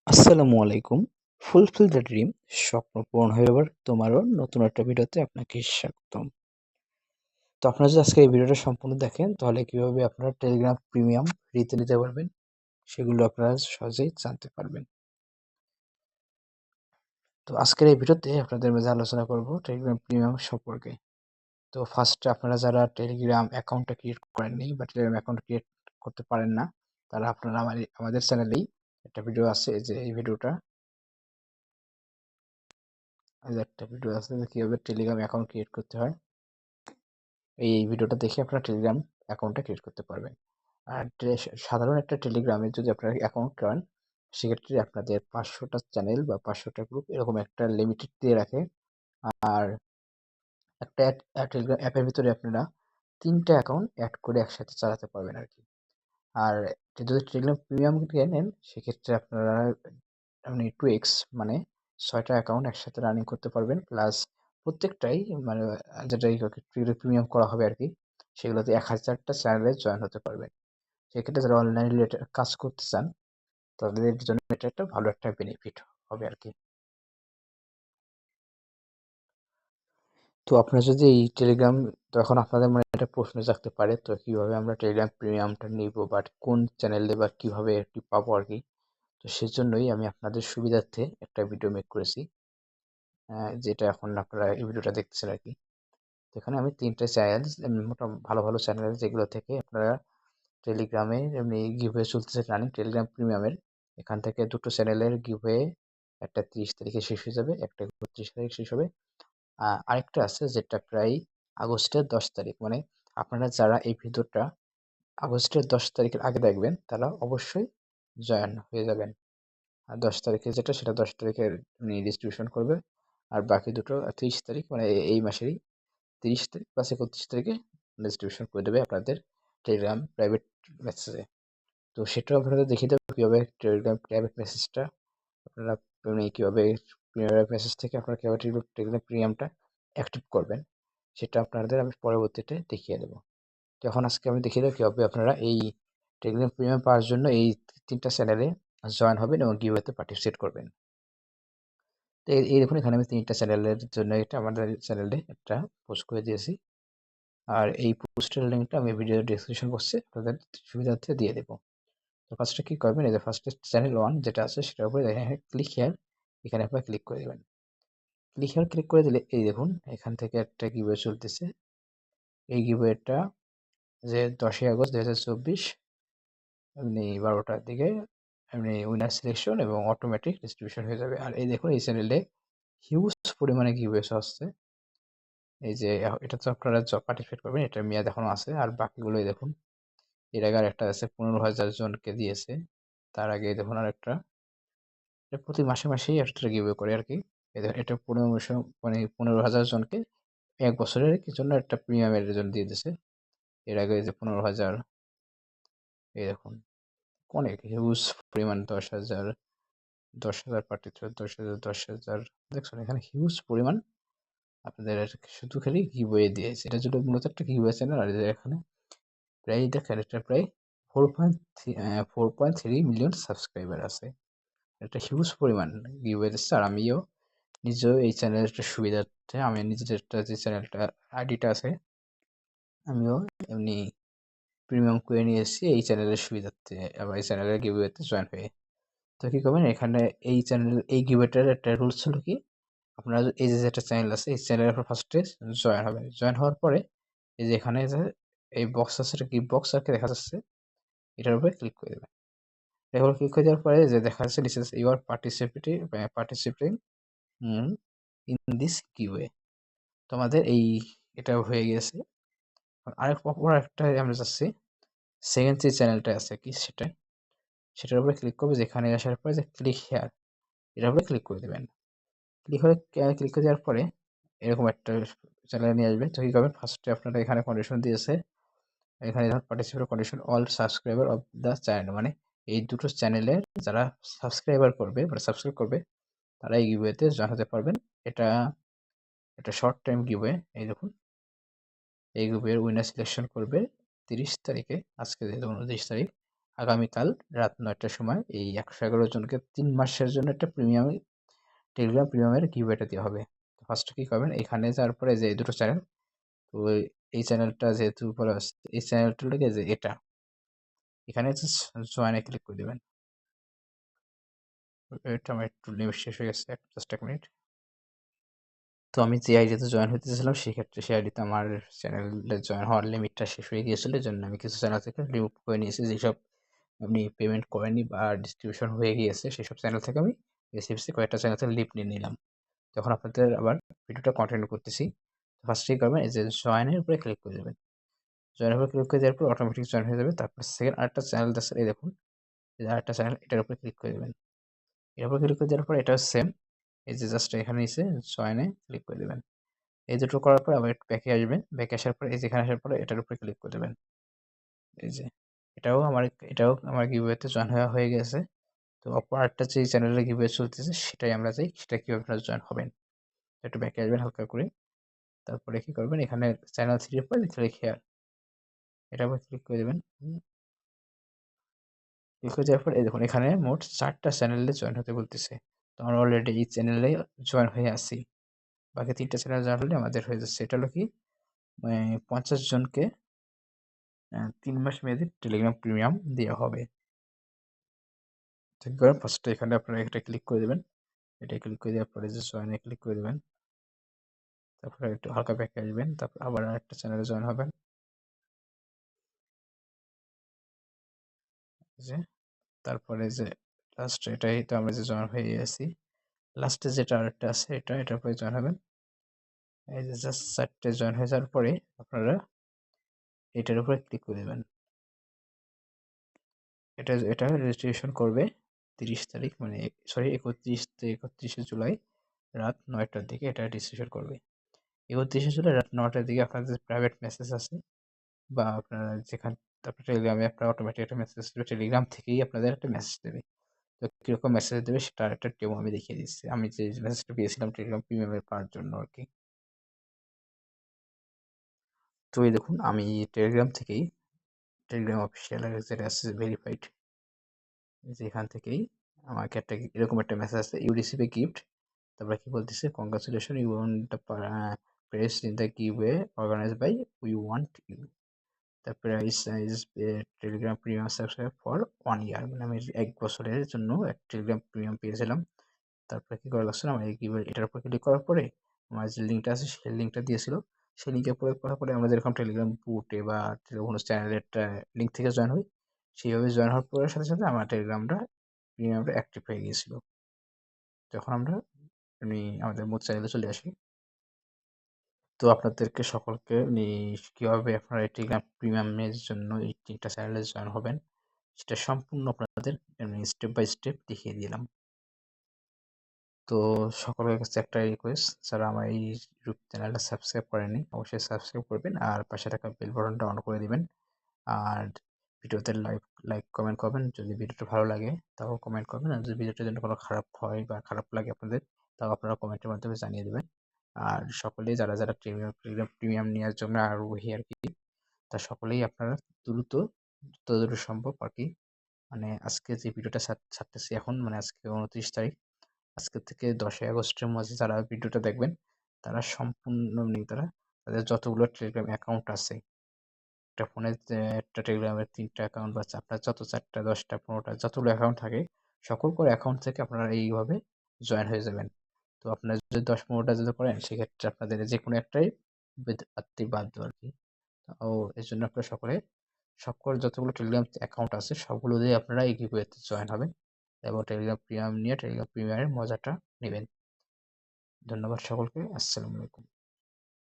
আসসালামু আলাইকুম। Fulfil the dream স্বপ্ন পূরণ হয়ে যাবার তোমারও নতুন একটা ভিডিওতে আপনাকে স্বাগতম। তো আপনারা যদি আজকে এই ভিডিওটা সম্পূর্ণ দেখেন তাহলে কিভাবে আপনারা টেলিগ্রাম প্রিমিয়াম ফ্রিতে নিতে পারবেন সেগুলো আপনারা সহজেই জানতে পারবেন। তো আজকের এই ভিডিওতে আপনাদের মাঝে আলোচনা করব টেলিগ্রাম প্রিমিয়াম সম্পর্কে। তো ফার্স্টে আপনারা যারা টেলিগ্রাম অ্যাকাউন্টটা ক্রিয়েট করেননি বা টেলিগ্রাম অ্যাকাউন্ট ক্রিয়েট করতে পারেন না, তারা আপনারা আমাদের চ্যানেলেই একটা ভিডিও আছে, যে এই ভিডিওটা একটা ভিডিও আছে যে কিভাবে টেলিগ্রাম অ্যাকাউন্ট ক্রিয়েট করতে হয়। এই ভিডিওটা দেখে আপনারা টেলিগ্রাম অ্যাকাউন্টটা ক্রিয়েট করতে পারবেন। আর সাধারণ একটা টেলিগ্রামে যদি আপনারা অ্যাকাউন্ট করেন, সেক্ষেত্রে আপনাদের 500টা চ্যানেল বা 500টা গ্রুপ এরকম একটা লিমিটেড দিয়ে রাখে। আর একটা টেলিগ্রাম অ্যাপের ভিতরে আপনারা 3টা অ্যাকাউন্ট অ্যাড করে একসাথে চালাতে পারবেন আর কি। আর যদি টেলিগ্রাম প্রিমিয়াম নেন, সেক্ষেত্রে আপনারা আপনি 2x মানে 6টা অ্যাকাউন্ট একসাথে রানিং করতে পারবেন। প্লাস প্রত্যেকটাই মানে যেটা প্রিমিয়াম করা হবে আর কি, সেগুলোতে 1000টা চ্যানেলে জয়েন হতে পারবেন। সেক্ষেত্রে যারা অনলাইন রিলেটেড কাজ করতে চান তাদের জন্য এটা একটা ভালো একটা বেনিফিট হবে আর কি। তো আপনারা যদি এই টেলিগ্রাম, তো এখন আপনাদের মনে একটা প্রশ্ন জাগতে পারে, তো কিভাবে আমরা টেলিগ্রাম প্রিমিয়ামটা নিব বা কোন চ্যানেলে বা কিভাবে এটি পাবো আর কি। তো সেজন্যই আমি আপনাদের সুবিধার্থে একটা ভিডিও মেক করেছি, যেটা এখন আপনারা এই ভিডিওটা দেখতেছেন আর কি। তো এখানে আমি 3টে চ্যানেল, মোটামুটি ভালো ভালো চ্যানেল, যেগুলো থেকে আপনারা টেলিগ্রামে এমনি গিভওয়ে চলতেছে রানিং টেলিগ্রাম প্রিমিয়ামের। এখান থেকে 2টো চ্যানেলের গিভওয়ে, একটা 30 তারিখে শেষ হয়ে যাবে, একটা 31 তারিখ শেষ হবে। আরেকটা আছে যেটা প্রায় আগস্টের 10 তারিখ, মানে আপনারা যারা এই ভিডিওটা আগস্টের 10 তারিখের আগে দেখবেন তারা অবশ্যই জয়েন হয়ে যাবেন। আর 10 তারিখে যেটা, সেটা 10 তারিখের ডিস্ট্রিবিউশন করবে। আর বাকি দুটো 30 তারিখ, মানে এই মাসেরই 30 তারিখ প্লাস 31 তারিখে ডিস্ট্রিবিউশন করে দেবে আপনাদের টেলিগ্রাম প্রাইভেট মেসেজে। তো সেটাও আপনাদের দেখিয়ে দেবো কীভাবে টেলিগ্রাম প্রাইভেট মেসেজটা আপনারা, মানে কীভাবে প্রাইভেট মেসেজ থেকে আপনারা কীভাবে টেলিগ্রাম প্রিমিয়ামটা অ্যাক্টিভ করবেন, সেটা আপনাদের আমি পরবর্তীতে দেখিয়ে দেবো। তো এখন আজকে আমি দেখিয়ে দেবো কীভাবে আপনারা এই টেলিগ্রাম প্রিমিয়াম পাওয়ার জন্য এই 3টা চ্যানেলে জয়েন হবেন এবং গিভওয়েতে পার্টিসিপেট করবেন। তো এই দেখুন, এখানে আমি 3টা চ্যানেলের জন্য এটা আমাদের চ্যানেলে একটা পোস্ট করে দিয়েছি। আর এই পোস্টের লিঙ্কটা আমি ভিডিও ডেসক্রিপশন বক্সে আপনাদের সুবিধার্থে দিয়ে দেবো। তো ফার্স্টে কি করবেন, এই যে ফার্স্টে চ্যানেল 1 যেটা আছে সেটার উপরে দেখেন ক্লিক হিয়ার, এখানে আপনারা ক্লিক করে দেবেন। ক্লিক হিয়ার ক্লিক করে দিলে এই দেখুন এখান থেকে একটা গিভওয়ে চলতেছে। এই গিভওয়েটা যে 10ই আগস্ট 2024 এমনি 12টার দিকে এমনি উইনার সিলেকশন এবং অটোমেটিক ডিস্ট্রিবিউশন হয়ে যাবে। আর এই দেখুন এই চ্যানেলে হিউজ পরিমাণে গিভওয়েস আসছে। এই যে এটা তো আপনারা পার্টিসিপেট করবেন, এটার মেয়াদ এখনো আছে। আর বাকিগুলোই দেখুন, এর আগে আর একটা আছে 15,000 জনকে দিয়েছে। তার আগে দেখুন আর একটা, এটা প্রতি মাসে মাসেই একটা গিভওয়ে করে আর কি। এটা 15,000 জনকে 1 বছরের কি জন্য একটা প্রিমিয়ামের জন্য দিয়ে দিছে। এর আগে যে 15,000, এই দেখুন অনেক হিউজ পরিমাণ, 10,000, 10,000 পার্টিসিপেট, 10,000, 10,000, দেখছেন এখানে হিউজ পরিমাণ আপনাদের শুধু খালি গিভওয়ে দিয়েছে। এটা জন্য মূলত একটা গিভওয়ে চ্যানেল। আর এখানে প্রায় দেখেন এটা প্রায় 4.3 মিলিয়ন সাবস্ক্রাইবার আছে। একটা হিউজ পরিমাণ গিভওয়ে দিচ্ছে। আর আমিও নিজেও এই চ্যানেলের একটা সুবিধার্থে আমি নিজের একটা যে চ্যানেলটা আইডিটা আছে, আমিও এমনি প্রিমিয়াম করে নিয়ে এসেছি এই চ্যানেলের সুবিধার্থে, আবার এই চ্যানেলের গিভওয়েতে জয়েন হয়ে। তো কি করবেন, এখানে এই চ্যানেল এই গিভওয়েটার একটা রুলস ছিল কি, আপনারা এই যে একটা চ্যানেল আছে এই চ্যানেলের ফার্স্টে জয়েন হবেন। জয়েন হওয়ার পরে এই যে এখানে যে এই বক্স আছে, এটা গিফট বক্স আর কি দেখা যাচ্ছে, এটার উপরে ক্লিক করে দেবেন। এবার ক্লিক করে দেওয়ার পরে যে দেখা যাচ্ছে নিচে you are participating in this giveaway. তো আমাদের এই এটা হয়ে গেছে। অপর একটা আমরা যাচ্ছি সেকেন্ড যে চ্যানেলটা আছে কি সেটার উপরে ক্লিক করবে। যেখানে আসার পরে যে ক্লিক হেয়ার, এটার উপরে ক্লিক করে দেবেন। ক্লিক করে দেওয়ার পরে এরকম একটা চ্যানেল নিয়ে আসবে। তো কি করবেন, ফার্স্টে আপনারা এখানে কন্ডিশন দিয়েছে, এখানে দেখুন participate condition all subscriber of the channel, মানে এই দুটো চ্যানেলের যারা সাবস্ক্রাইবার করবে মানে সাবস্ক্রাইব করবে তারা এই গিভওয়েতে জয়েন হতে পারবেন। এটা একটা শর্ট টাইম গিভওয়ে। এই দেখুন এই গিভওয়ের উইনার সিলেকশন করবে 30 তারিখে, আজকে যেহেতু 29 তারিখ, আগামীকাল রাত ৯টার সময় এই ১১১ জনকে ৩ মাসের জন্য একটা টেলিগ্রাম প্রিমিয়ামের গিভওয়েটা দেওয়া হবে। ফার্স্টে কি করবেন, এখানে যাওয়ার পরে যে এই দুটো চ্যানেল, তো এই চ্যানেলটা যেহেতু উপরে আসছে, এই চ্যানেলটা লেগে যে এটা এখানে জয়েনে ক্লিক করে দেবেন। এটা আমার একটু লিমিট শেষ হয়ে গেছে, জাস্ট ১ মিনিট। তো আমি যে আইডিতে জয়েন হতে চাইছিলাম সেক্ষেত্রে সেই আইডিতে আমার চ্যানেলে জয়েন হওয়ার লিমিটটা শেষ হয়ে গিয়েছিল, এই জন্য আমি কিছু চ্যানেল থেকে রিমুভ করে নিয়েছি। যেসব আপনি পেমেন্ট করেননি বা ডিস্ট্রিবিউশন হয়ে গিয়েছে সেসব চ্যানেল থেকে আমি বেছে বেছে কয়েকটা চ্যানেল থেকে লিভ নিয়ে নিলাম। তখন আপনাদের আবার ভিডিওটা কন্টিনিউ করতেছি। ফার্স্টেই করবেন এই যে জয়েনের উপরে ক্লিক করে দেবেন। জয়েনের উপরে ক্লিক করে দেওয়ার পর অটোমেটিক জয়েন হয়ে যাবে। তারপর সেকেন্ড আরেকটা চ্যানেল আছে, এই দেখুন, এই যে আরেকটা চ্যানেল, এটার উপরে ক্লিক করে দেবেন। এর উপরে ক্লিক করে দেওয়ার পর এটাও সেম, এই যে জাস্ট এখানে এসে জয়েনে ক্লিক করে দেবেন। এই দুটো করার পর আবার একটু ব্যাকে আসবেন। ব্যাকে আসার পর এই যে এখানে আসার পরে এটার উপরে ক্লিক করে দেবেন। এই যে এটাও আমার গিভওয়েতে জয়েন হয়ে গেছে। তো অপর আরেকটা যে চ্যানেলের গিভওয়ে চলতেছে সেটাই আমরা চাই, সেটা কিভাবে আপনারা জয়েন হবেন। একটু ব্যাকে আসবেন হালকা করে। তারপরে কি করবেন, এখানে চ্যানেল 3 এর পরে ক্লিক হেয়ার, এটার উপর ক্লিক করে দেবেন। ক্লিক করে দেওয়ার পর এই দেখুন এখানে মোট 4টা চ্যানেলে জয়েন হতে বলতেছে। তো আমরা অলরেডি এই চ্যানেলে জয়েন হয়ে আছি। বাকি 3টা চ্যানেল জয়েন হলে আমাদের হয়ে যাচ্ছে। এটা হলো কি, 50 জনকে 3 মাস মেয়াদি টেলিগ্রাম প্রিমিয়াম দেওয়া হবে। ঠিক করে ফার্স্টে এখানে আপনারা এটা ক্লিক করে দেবেন। এটা ক্লিক করে দেওয়ার পরে যে জয়েনে ক্লিক করে দেবেন। তারপরে একটু হালকা ব্যাকে আসবেন। তারপর আবার আরেকটা চ্যানেলে জয়েন হবেন। যে তারপরে যে লাস্ট এটাই তো আমরা যে জয়েন হয়ে আছি। লাস্টে যেটা আরেকটা আছে এটার উপরে জয়েন হবেন। এই যে জাস্ট 4টে জয়েন হয়ে যাওয়ার পরে আপনারা এটার উপরে ক্লিক করে দেবেন। এটা রেজিস্ট্রেশন করবে 30 তারিখ, মানে সরি 31শে জুলাই রাত 9টার দিকে এটা রেজিস্ট্রেশন করবে। 31শে জুলাই রাত 9টার দিকে আপনাদের প্রাইভেট মেসেজ আছে বা আপনারা যেখান, তারপর টেলিগ্রামে আপনার অটোমেটিক একটা মেসেজ দেবে, টেলিগ্রাম থেকেই আপনাদের একটা মেসেজ দেবে। তো কিরকম মেসেজ দেবে সেটার একটা ডেমো আমি দেখিয়ে দিচ্ছি। আমি যে মেসেজটা পেয়েছিলাম টেলিগ্রাম প্রিমিয়ামের পাওয়ার জন্য আর কি। তো এই দেখুন আমি টেলিগ্রাম থেকেই, টেলিগ্রাম অফিসিয়াল যেটা আছে ভেরিফাইড, যেখান থেকেই আমাকে একটা এরকম একটা মেসেজ আসছে, ইউ রিসিভ এ গিফট। তারপরে কি বলতেছে, congratulation you won the prize in the giveaway organise by we want you. তারপরে Telegram premium subscribe for 1 year, মানে আমি 1 বছরের জন্য এক টেলিগ্রাম প্রিমিয়াম পেয়েছিলাম। তারপরে কি করা লাগছে, আমার এই গিভওয়ে এটার উপর ক্লিক করার পরে আমার যে লিঙ্কটা আছে সেই লিঙ্কটা দিয়েছিল, সেই লিঙ্কে প্রয়োগ করার পরে আমরা যেরকম টেলিগ্রাম বুটে বা কোনো চ্যানেলের একটা লিঙ্ক থেকে জয়েন হই, সেইভাবে জয়েন হওয়ার পরে সাথে সাথে আমার টেলিগ্রামটা প্রিমিয়ামটা অ্যাক্টিভ হয়ে গিয়েছিল। তখন আমরা আমাদের মূল চ্যানেলে চলে আসি। তো আপনাদেরকে সকলকে কিভাবে আপনারা এই টেলিগ্রাম প্রিমিয়ামের জন্য এই 3টা চ্যানেলে জয়েন হবেন সেটা সম্পূর্ণ আপনাদের স্টেপ বাই স্টেপ দেখিয়ে দিলাম। তো সকলের কাছে একটা রিকোয়েস্ট, যারা আমার এই ইউটিউব চ্যানেলটা সাবস্ক্রাইব করেননি অবশ্যই সাবস্ক্রাইব করবেন আর পাশে থাকা বেল বাটনটা অন করে দিবেন। আর ভিডিওতে লাইক কমেন্ট করবেন, যদি ভিডিওটা ভালো লাগে তাও কমেন্ট করবেন, আর যদি ভিডিওটার জন্য কোনো খারাপ হয় বা খারাপ লাগে আপনাদের, তাও আপনারা কমেন্টের মাধ্যমে জানিয়ে দেবেন। আর সকলেই যারা টেলিগ্রাম প্রিমিয়াম নেওয়ার জন্য আগ্রহী আর কি, তা সকলেই আপনারা দ্রুত, যত দ্রুত সম্ভব আর কি, মানে আজকে যে ভিডিওটা ছাড়তেছি এখন, মানে আজকে 29 তারিখ, আজকে থেকে 10ই আগস্টের মাঝে যারা ভিডিওটা দেখবেন তারা সম্পূর্ণ তাদের যতগুলো টেলিগ্রাম অ্যাকাউন্ট আছে, একটা ফোনে একটা টেলিগ্রামের 3টা অ্যাকাউন্ট বা আপনার যত 4টা 10টা 15টা যতগুলো অ্যাকাউন্ট থাকে, সকল করে অ্যাকাউন্ট থেকে আপনারা এইভাবে জয়েন হয়ে যাবেন। তো আপনারা যদি 10-15টা যদি করেন সেক্ষেত্রে আপনাদের যে কোনো একটাই বাধ্য আর কি। ও এর জন্য আপনারা সকল যতগুলো টেলিগ্রাম অ্যাকাউন্ট আছে সবগুলো দিয়ে আপনারা এই গিভওয়েতে জয়েন হবেন এবং টেলিগ্রাম প্রিমিয়াম নিয়ে টেলিগ্রাম প্রিমিয়ামের মজাটা নেবেন। ধন্যবাদ সকলকে। আসসালামু আলাইকুম।